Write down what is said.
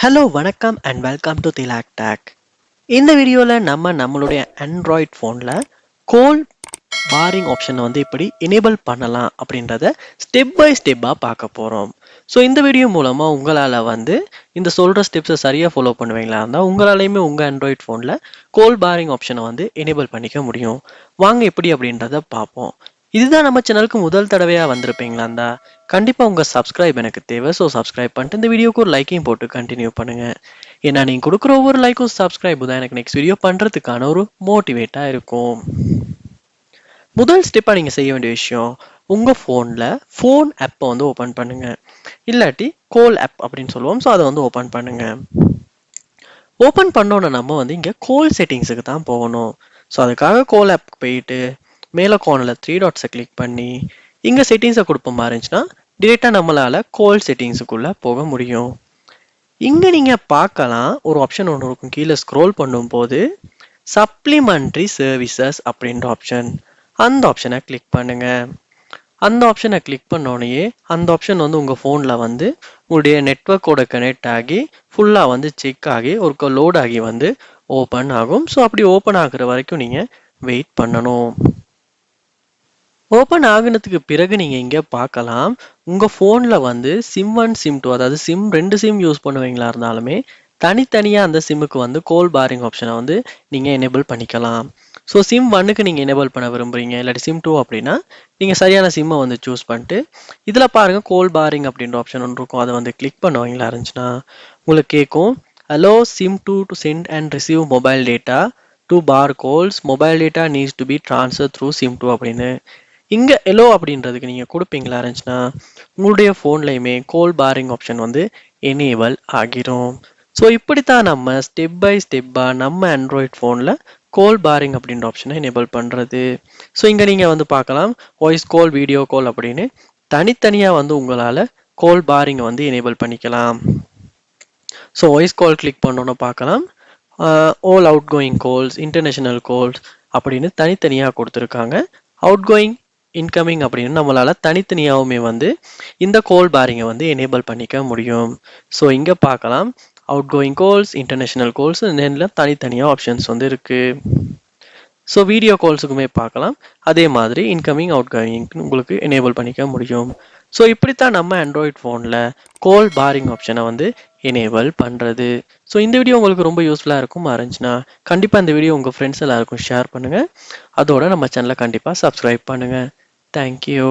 Hello வணக்கம் and welcome to Thilak take. இந்த வீடியோவில் நம்மளுடைய ஆண்ட்ராய்ட் ஃபோனில் கோல் பாரிங் ஆப்ஷனை எப்படி எனேபிள் பண்ணலாம் அப்படின்றத ஸ்டெப் பை ஸ்டெப்பாக பார்க்க போகிறோம். ஸோ இந்த வீடியோ மூலமாக உங்களால் இந்த சொல்கிற ஸ்டெப்ஸை சரியாக ஃபாலோ பண்ணுவீங்களா இருந்தால் உங்களாலையுமே உங்கள் ஆண்ட்ராய்ட் ஃபோனில் கோல் பாரிங் ஆப்ஷனை எனேபிள் பண்ணிக்க முடியும். வாங்க எப்படி அப்படின்றத பார்ப்போம். இதுதான் நம்ம சேனலுக்கு முதல் தடவையாக வந்திருப்பீங்களா இருந்தா கண்டிப்பாக உங்கள் சப்ஸ்கிரைப் எனக்கு தேவை. ஸோ சப்ஸ்கிரைப் பண்ணிட்டு இந்த வீடியோக்கு ஒரு லைக்கையும் போட்டு கண்டினியூ பண்ணுங்கள். ஏன்னா நீங்கள் கொடுக்குற ஒவ்வொரு லைக்கும் சப்ஸ்கிரைபும் தான் எனக்கு நெக்ஸ்ட் வீடியோ பண்ணுறதுக்கான ஒரு மோட்டிவேட்டாக இருக்கும். முதல் ஸ்டெப்பாக நீங்கள் செய்ய வேண்டிய விஷயம், உங்கள் ஃபோனில் ஃபோன் ஆப்பை ஓப்பன் பண்ணுங்கள். இல்லாட்டி கோல் ஆப் அப்படின்னு சொல்லுவோம். ஸோ அதை ஓப்பன் பண்ணுங்கள். ஓப்பன் பண்ணோன்னே நம்ம இங்கே கோல் செட்டிங்ஸுக்கு தான் போகணும். ஸோ அதுக்காக கோல் ஆப் போயிட்டு மேலே கார்னரில் 3 டாட்ஸை கிளிக் பண்ணி இங்கே செட்டிங்ஸை கொடுப்ப மாதிரி இருந்துச்சுன்னா டிரெக்டாக நம்மளால் கோல் செட்டிங்ஸுக்குள்ளே போக முடியும். இங்கே நீங்கள் பார்க்கலாம் ஒரு ஆப்ஷன் ஒன்று இருக்கும். கீழே ஸ்க்ரோல் பண்ணும்போது சப்ளிமெண்ட்ரி சர்வீசஸ் அப்படின்ற ஆப்ஷன், அந்த ஆப்ஷனை கிளிக் பண்ணுங்கள். அந்த ஆப்ஷனை கிளிக் பண்ணோடனே அந்த ஆப்ஷன் உங்கள் ஃபோனில் உங்களுடைய நெட்ஒர்க்கோட கனெக்ட் ஆகி ஃபுல்லாக செக் ஆகி ஒரு லோட் ஆகி ஓப்பன் ஆகும். ஸோ அப்படி ஓப்பன் ஆகுற வரைக்கும் நீங்கள் வெயிட் பண்ணணும். ஓப்பன் ஆகுனதுக்கு பிறகு நீங்கள் இங்கே பார்க்கலாம், உங்கள் ஃபோனில் சிம் 1 சிம் 2 அதாவது சிம் 2 சிம் யூஸ் பண்ணுவீங்களா இருந்தாலுமே தனித்தனியாக அந்த சிம்முக்கு கோல் பாரிங் ஆப்ஷனை நீங்கள் எனேபிள் பண்ணிக்கலாம். ஸோ சிம் 1க்கு நீங்கள் எனேபிள் பண்ண விரும்புகிறீங்க இல்லாட்டி சிம் 2 அப்படின்னா நீங்கள் சரியான சிம்மை சூஸ் பண்ணிட்டு இதில் பாருங்கள் கோல் பாரிங் அப்படின்ற ஆப்ஷன் ஒன்று இருக்கும். அதை கிளிக் பண்ணுவீங்களா இருந்துச்சுன்னா உங்களுக்கு கேட்கும், hello SIM 2 to send and receive mobile data to bar calls, mobile data needs to be transfer through SIM 2 அப்படின்னு. இங்கே எலோ அப்படின்றதுக்கு நீங்கள் கொடுப்பீங்களா இருந்துச்சுன்னா உங்களுடைய ஃபோன்லையுமே கோல் பாரிங் ஆப்ஷன் எனேபிள் ஆகிரும். ஸோ இப்படித்தான் நம்ம ஸ்டெப் பை ஸ்டெப்பாக நம்ம ஆண்ட்ராய்ட் ஃபோனில் கோல் பாரிங் அப்படின்ற ஆப்ஷனை எனேபிள் பண்ணுறது. ஸோ இங்கே நீங்கள் பார்க்கலாம் வாய்ஸ் கால், வீடியோ கால் அப்படின்னு தனித்தனியாக உங்களால் கோல் பாரிங்கை எனேபிள் பண்ணிக்கலாம். ஸோ வாய்ஸ் கால் கிளிக் பண்ணோன்னு பார்க்கலாம், all out going calls, international calls அப்படின்னு தனித்தனியாக கொடுத்துருக்காங்க. அவுட் கோயிங், இன்கமிங் அப்படின்னு நம்மளால் தனித்தனியாகவுமே இந்த கோல் பாரிங்கை எனேபிள் பண்ணிக்க முடியும். ஸோ இங்கே பார்க்கலாம் out going calls, international calls நேரில் தனித்தனியாக ஆப்ஷன்ஸ் இருக்குது. ஸோ வீடியோ கால்ஸுக்குமே பார்க்கலாம் அதே மாதிரி இன்கமிங் அவுட் கோயிங் உங்களுக்கு எனேபிள் பண்ணிக்க முடியும். ஸோ இப்படித்தான் நம்ம ஆண்ட்ராய்ட் ஃபோனில் கோல் பாரிங் ஆப்ஷனை எனேபிள் பண்ணுறது. ஸோ இந்த வீடியோ உங்களுக்கு ரொம்ப யூஸ்ஃபுல்லாக இருக்கும் இருந்துச்சுன்னா கண்டிப்பாக இந்த வீடியோ உங்கள் ஃப்ரெண்ட்ஸ் எல்லாருக்கும் ஷேர் பண்ணுங்கள். அதோட நம்ம சேனலை கண்டிப்பாக சப்ஸ்கிரைப் பண்ணுங்கள். தேங்க்யூ.